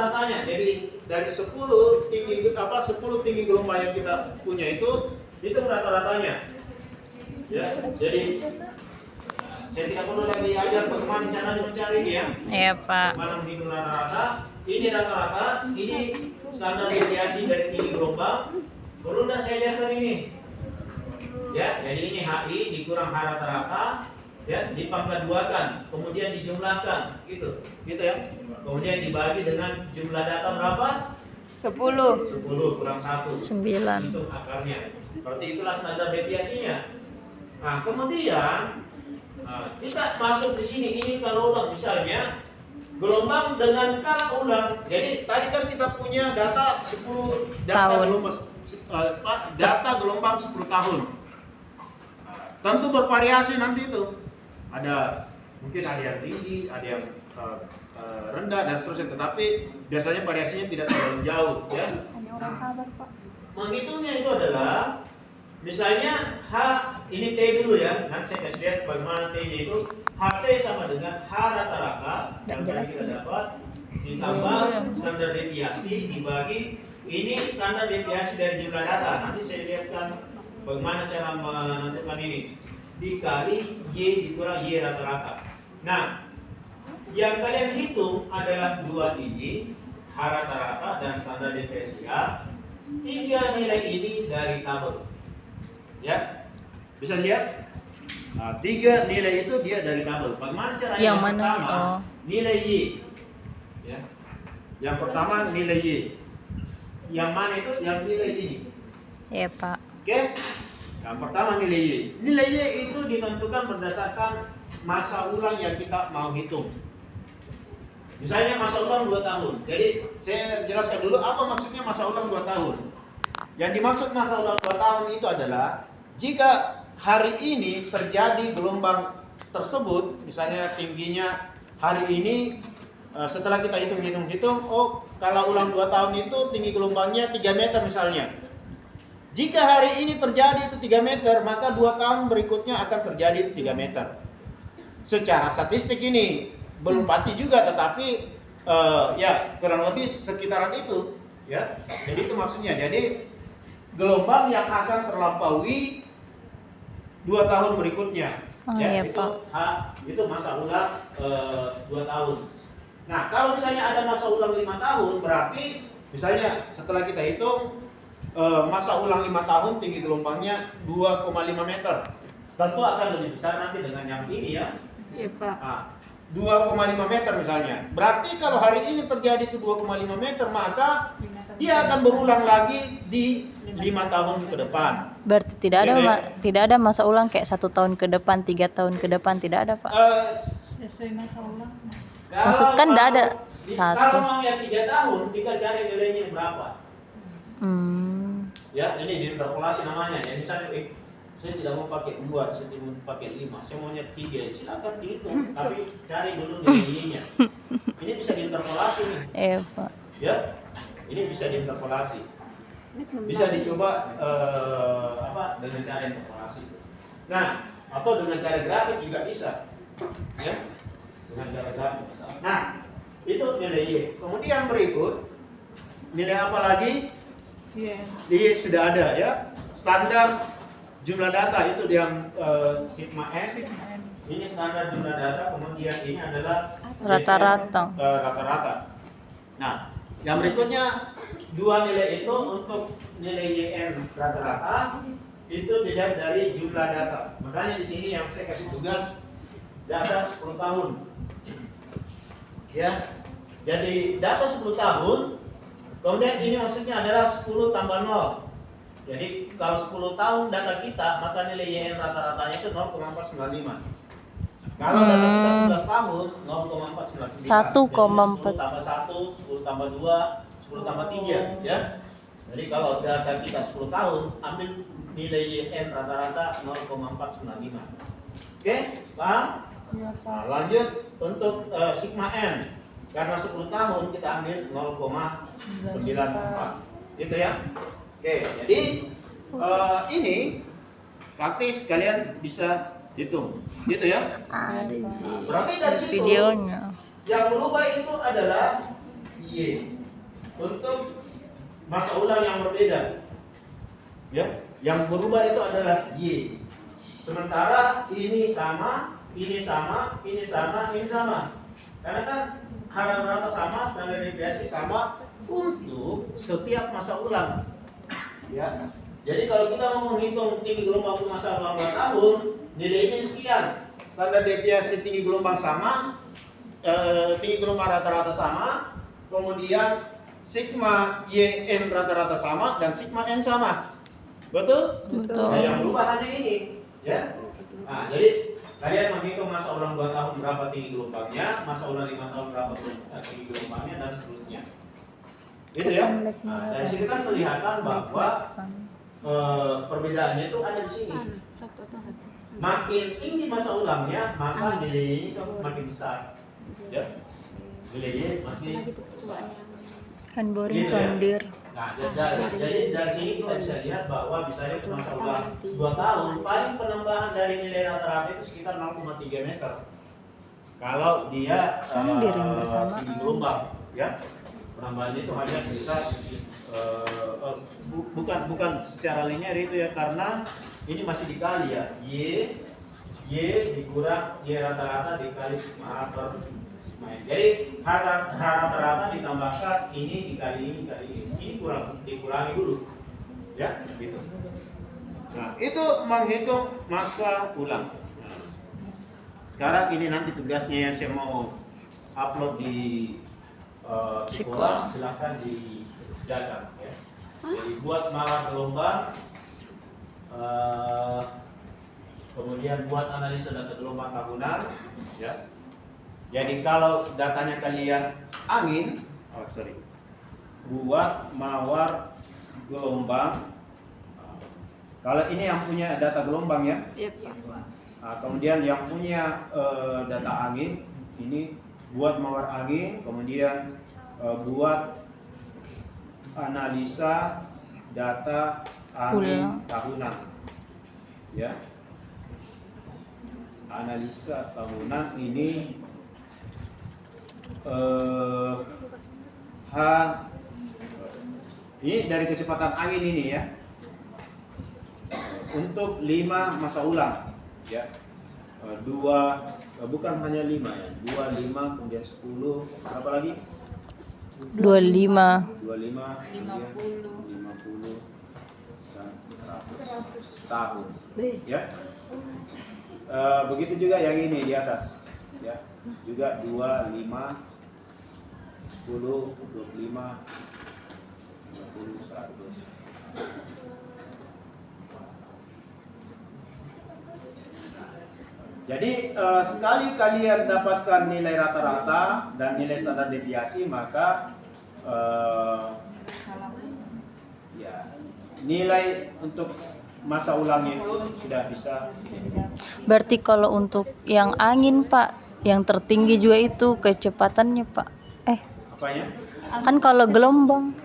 rata-ratanya. Jadi dari 10 tinggi gelombang yang kita punya itu rata-ratanya. Ya, jadi saya tidak perlu lagi ajar bagaimana cara mencari dia. Iya, Pak. Bagaimana menghitung rata-rata. Ini rata-rata, ini standar deviasi dari tinggi gelombang. Perlu tidak saya jelaskan ini? Ya, jadi ini HI dikurang H rata-rata, ya, dipangkat duakan, kemudian dijumlahkan, gitu ya. Kemudian dibagi dengan jumlah data berapa? 10. 10 kurang 1. 9. Hitung akarnya. Seperti itulah standar deviasinya. Nah, kemudian kita masuk di sini. Ini kalau ulang misalnya gelombang dengan kala ulang. Jadi tadi kan kita punya data 10 data gelombang 10 tahun. Tentu bervariasi nanti itu. Mungkin ada yang tinggi, ada yang rendah dan seterusnya. Tetapi biasanya variasinya tidak terlalu jauh, ya. Hanya orang sabar, Pak. Menghitungnya itu adalah misalnya H ini T dulu ya. Nanti saya kasih lihat bagaimana T itu. HT sama dengan H rata-rata yang tadi kita dapat ditambah standar deviasi dibagi ini standar deviasi dari jumlah data. Nanti saya lihatkan bagaimana cara menentukan ini. Dikali Y dikurang Y rata-rata. Nah, yang kalian hitung adalah 2 tinggi, H rata-rata dan standar deviasi A. 3 nilai ini dari tabel. Ya, bisa lihat? Nah, 3 nilai itu dia dari tabel. Bagaimana caranya? Yang mana? Pertama, nilai Y. Ya. Yang pertama nilai Y. Yang mana itu? Yang nilai ini. Iya, Pak. Oke? Yang pertama nilai Y. Nilai Y itu ditentukan berdasarkan masa ulang yang kita mau hitung. Misalnya masa ulang 2 tahun. Jadi saya jelaskan dulu apa maksudnya masa ulang 2 tahun. Yang dimaksud masa ulang 2 tahun itu adalah jika hari ini terjadi gelombang tersebut, misalnya tingginya hari ini setelah kita hitung-hitung, oh kalau ulang 2 tahun itu tinggi gelombangnya 3 meter misalnya. Jika hari ini terjadi itu 3 meter, maka 2 tahun berikutnya akan terjadi itu 3 meter. Secara statistik ini belum pasti juga, tetapi ya kurang lebih sekitaran itu, ya. Jadi itu maksudnya. Jadi gelombang yang akan terlampaui 2 tahun berikutnya, Iya, itu Pak. itu masa ulang 2 tahun. Nah, kalau misalnya ada masa ulang 5 tahun, berarti misalnya setelah kita hitung masa ulang 5 tahun tinggi gelombangnya 2,5 meter. Tentu akan lebih besar nanti dengan yang ini ya. Iya, Pak. Nah, 2,5 meter misalnya. Berarti kalau hari ini terjadi itu 2,5 meter, maka dia akan berulang lagi di 5 tahun ke depan. Berarti tidak ada Gitu ya. tidak ada masa ulang kayak 1 tahun ke depan, 3 tahun ke depan, tidak ada, Pak. Sesuai masa ulang. Maksud kan tidak ada Kalau satu. mau yang 3 tahun, tinggal cari nilainya berapa. Ya, ini diinterpolasi namanya. Ya, misalnya, saya tidak mau pakai 2, saya tidak mau pakai 5, saya maunya 3. Silakan dihitung, tapi cari dulu nilainya. Ini bisa diinterpolasi nih. Iya, Pak. Ya, ini bisa diinterpolasi. Bisa dicoba dengan cara interpolasi. Nah, atau dengan cara grafik juga bisa. Ya, dengan cara grafik. Nah, itu nilai Y. Kemudian berikut nilai apa lagi? Iya. Ini sudah ada ya. Standar jumlah data itu yang sigma n. Ini standar jumlah data. Kemudian ini adalah Rata-rata. Rata-rata. Nah, yang berikutnya 2 nilai itu untuk nilai YN rata-rata itu dilihat dari jumlah data. Makanya di sini yang saya kasih tugas data 10 tahun. Ya. Jadi data 10 tahun. Kemudian ini maksudnya adalah 10 tambah 0. Jadi kalau 10 tahun data kita, maka nilai YN rata-ratanya itu 0,495. Kalau data kita 11 tahun, 0,499. 1,4. 10 tambah 1, 10 tambah 2, 10 tambah 3, ya. Jadi kalau data kita 10 tahun, ambil nilai YN rata-rata 0,495. Oke, paham? Iya, Pak. Nah, lanjut untuk sigma n. Karena 10 tahun kita ambil 0,94. Gitu ya. Oke, jadi ini praktis kalian bisa hitung. Gitu ya. Ada Berarti dari situ videonya. yang berubah itu adalah Y Y. Untuk masa ulang yang berbeda, ya, yang berubah itu adalah Y. Sementara ini sama, ini sama, ini sama, ini sama. Karena kan rata-rata sama, standar deviasi sama untuk setiap masa ulang. Ya. Jadi kalau kita mau menghitung tinggi gelombang untuk masa ulang 2 tahun, nilainya sekian. Standar deviasi tinggi gelombang sama, tinggi gelombang rata-rata sama, kemudian sigma YN rata-rata sama dan sigma N sama. Betul? Betul. Nah, yang berubah hanya ini, ya. Nah, jadi kalian menghitung masa ulang 2 tahun berapa tinggi gelombangnya, masa ulang 5 tahun berapa tinggi gelombangnya dan seterusnya. Itu ya. Nah, dari sini kan kelihatan bahwa perbedaannya itu ada di sini. Makin tinggi masa ulangnya, maka nilainya itu makin besar. Ya. Nilainya makin besar. Kan boring Gitu ya. sondir. Nah, jadi dari sini kita bisa lihat bahwa misalnya masa ulang 2 tahun, paling penambahan dari nilai rata-rata itu sekitar 0,3 meter. Kalau dia Sondirin bersamaan. tinggi gelombang, ya. Penambahannya itu hanya sekitar bukan secara linear itu ya, karena ini masih dikali ya. Y dikurang Y rata-rata dikali sigma per sigma N. Jadi rata-rata ditambahkan ini dikali ini dikali ini dikurangi dulu, ya gitu. Nah itu menghitung masa ulang. Nah, sekarang ini nanti tugasnya yang saya mau upload di sekolah, silahkan dikerjakan ya. Jadi buat mawar gelombang, kemudian buat analisa data gelombang tahunan, ya. Jadi kalau datanya kalian angin, buat mawar gelombang. Kalau ini yang punya data gelombang ya. Nah, kemudian yang punya data angin ini buat mawar angin, kemudian buat analisa data angin tahunan, ya. Analisa tahunan ini ini dari kecepatan angin ini ya. Untuk 5 masa ulang, ya. 2 bukan hanya 5 ya. 25 kemudian 10, berapa lagi? 25. 25 kemudian 50 dan 100 tahun, ya. Begitu juga yang ini di atas, ya. Juga 25 10 25 50 100. Jadi sekali kalian dapatkan nilai rata-rata dan nilai standar deviasi, maka ya nilai untuk masa ulangnya itu sudah bisa. Berarti kalau untuk yang angin Pak, yang tertinggi juga itu kecepatannya Pak. Apanya? Kan kalau gelombang.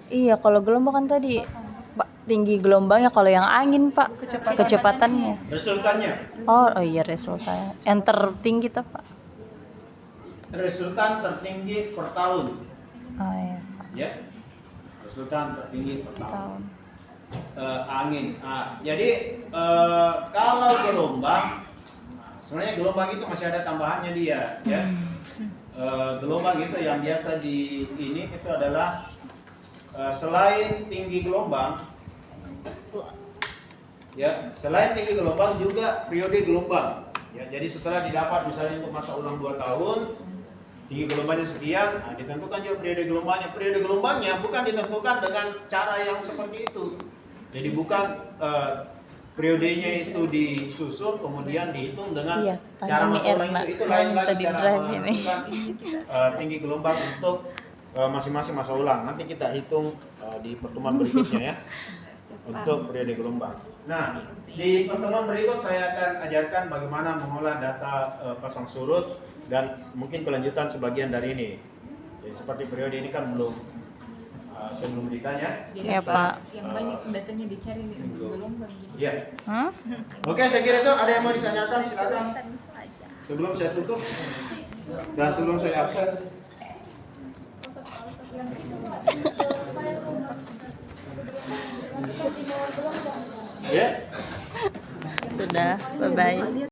Iya, kalau gelombang kan tadi Pak, tinggi gelombangnya. Kalau yang angin Pak, kecepatannya. Resultannya? Oh iya, resultannya. Yang tertinggi tuh Pak. Resultan tertinggi per tahun. Oh iya. Ya. Resultan tertinggi per tahun. Tahun. Angin. Jadi kalau gelombang, sebenarnya gelombang itu masih ada tambahannya dia, ya. Gelombang itu yang biasa di ini itu adalah selain tinggi gelombang, ya, selain tinggi gelombang juga periode gelombang. Ya, jadi setelah didapat misalnya untuk masa ulang 2 tahun, tinggi gelombangnya sekian, ditentukan juga periode gelombangnya. Periode gelombangnya bukan ditentukan dengan cara yang seperti itu. Jadi bukan periodenya itu disusun kemudian dihitung dengan cara masa ulang itu lain lagi cara menentukan tinggi gelombang untuk masing-masing masa ulang. Nanti kita hitung di pertemuan berikutnya ya untuk periode gelombang. Nah, di pertemuan berikut saya akan ajarkan bagaimana mengolah data pasang surut dan mungkin kelanjutan sebagian dari ini. Jadi seperti periode ini kan saya belum ditanya. Ya Pak. Yang banyak datanya dicari di gelombang. Iya. Oke, saya kira itu ada yang mau ditanyakan, silakan. Sebelum saya tutup dan sebelum saya absen. Ya. Sudah, bye-bye.